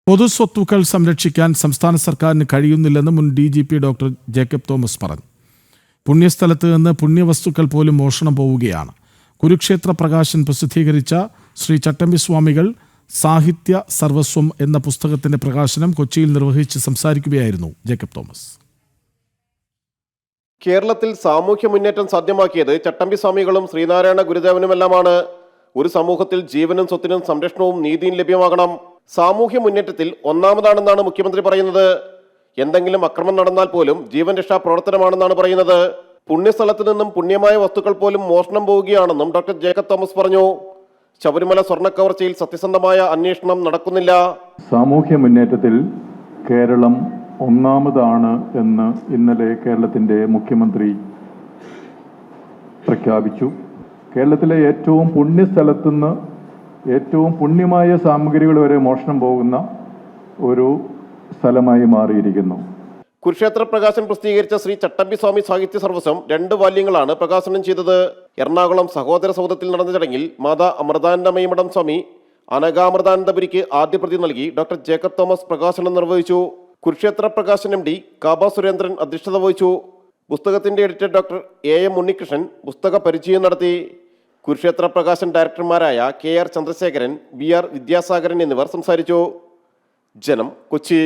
പൊതുസ്വത്തുക്കൾ സംരക്ഷിക്കാൻ സംസ്ഥാന സർക്കാരിന് കഴിയുന്നില്ലെന്ന് മുൻ DGP ഡോക്ടർ ജേക്കബ് തോമസ് പറഞ്ഞു. പുണ്യസ്ഥലത്ത് നിന്ന് പുണ്യവസ്തുക്കൾ പോലും മോഷണം പോവുകയാണ്. കുരുക്ഷേത്ര പ്രകാശൻ പ്രസിദ്ധീകരിച്ച ശ്രീ ചട്ടമ്പി സ്വാമികൾ സാഹിത്യ സർവസ്വം എന്ന പുസ്തകത്തിന്റെ പ്രകാശനം കൊച്ചിയിൽ നിർവഹിച്ച് സംസാരിക്കുകയായിരുന്നു ജേക്കബ് തോമസ്. കേരളത്തിൽ സാമൂഹ്യ മുന്നേറ്റം സാധ്യമാക്കിയത് ചട്ടമ്പി സ്വാമികളും ശ്രീനാരായണ ഗുരുദേവനുമെല്ലാമാണ്. ഒരു സമൂഹത്തിൽ ജീവനും സ്വത്തിനും സംരക്ഷണവും നീതിയും ലഭ്യമാകണം. സാമൂഹ്യ മുന്നേറ്റത്തിൽ ഒന്നാമതാണെന്നാണ് മുഖ്യമന്ത്രി പറയുന്നത്. എന്തെങ്കിലും അക്രമം നടന്നാൽ പോലും ജീവൻ രക്ഷാ പ്രവർത്തനമാണെന്നാണ് പറയുന്നത്. പുണ്യസ്ഥലത്ത് നിന്നും പുണ്യമായ വസ്തുക്കൾ പോലും മോഷണം പോവുകയാണെന്നും ഡോക്ടർ ജേക്കബ് തോമസ് പറഞ്ഞു. ശബരിമല സ്വർണ്ണക്കവർച്ചയിൽ സത്യസന്ധമായ അന്വേഷണം നടക്കുന്നില്ല. സാമൂഹ്യ മുന്നേറ്റത്തിൽ കേരളം ഒന്നാമതാണ് എന്ന് ഇന്നലെ കേരളത്തിൻ്റെ മുഖ്യമന്ത്രി പ്രഖ്യാപിച്ചു. കേരളത്തിലെ ഏറ്റവും പുണ്യസ്ഥലത്തുനിന്ന് ഏറ്റവും പുണ്യമായ സാമഗ്രികൾ വരെ മോഷണം പോകുന്ന ഒരു സ്ഥലമായി മാറിയിരിക്കുന്നു. കുരുക്ഷേത്ര പ്രകാശൻ പ്രസിദ്ധീകരിച്ച ശ്രീ ചട്ടമ്പി സ്വാമി സാഹിത്യ സർവസ്വം 2 വാല്യങ്ങളാണ് പ്രകാശനം ചെയ്തത്. എറണാകുളം സഹോദര സൗധത്തിൽ നടന്ന ചടങ്ങിൽ മാതാ അമൃതാനന്ദമയിമഠം സ്വാമി അനഘാമൃതാനന്ദപുരിക്ക് ആദ്യ പ്രതി നൽകി ഡോക്ടർ ജേക്കബ് തോമസ് പ്രകാശനം നിർവഹിച്ചു. കുരുക്ഷേത്ര പ്രകാശൻ MD കാബ സുരേന്ദ്രൻ അധ്യക്ഷത വഹിച്ചു. പുസ്തകത്തിന്റെ എഡിറ്റർ ഡോക്ടർ AM ഉണ്ണികൃഷ്ണൻ പുസ്തക പരിചയം നടത്തി. കുരുക്ഷേത്ര പ്രകാശൻ ഡയറക്ടർമാരായ KR ചന്ദ്രശേഖരൻ, BR വിദ്യാസാഗരൻ എന്നിവർ സംസാരിച്ചു. ജനം, കൊച്ചി.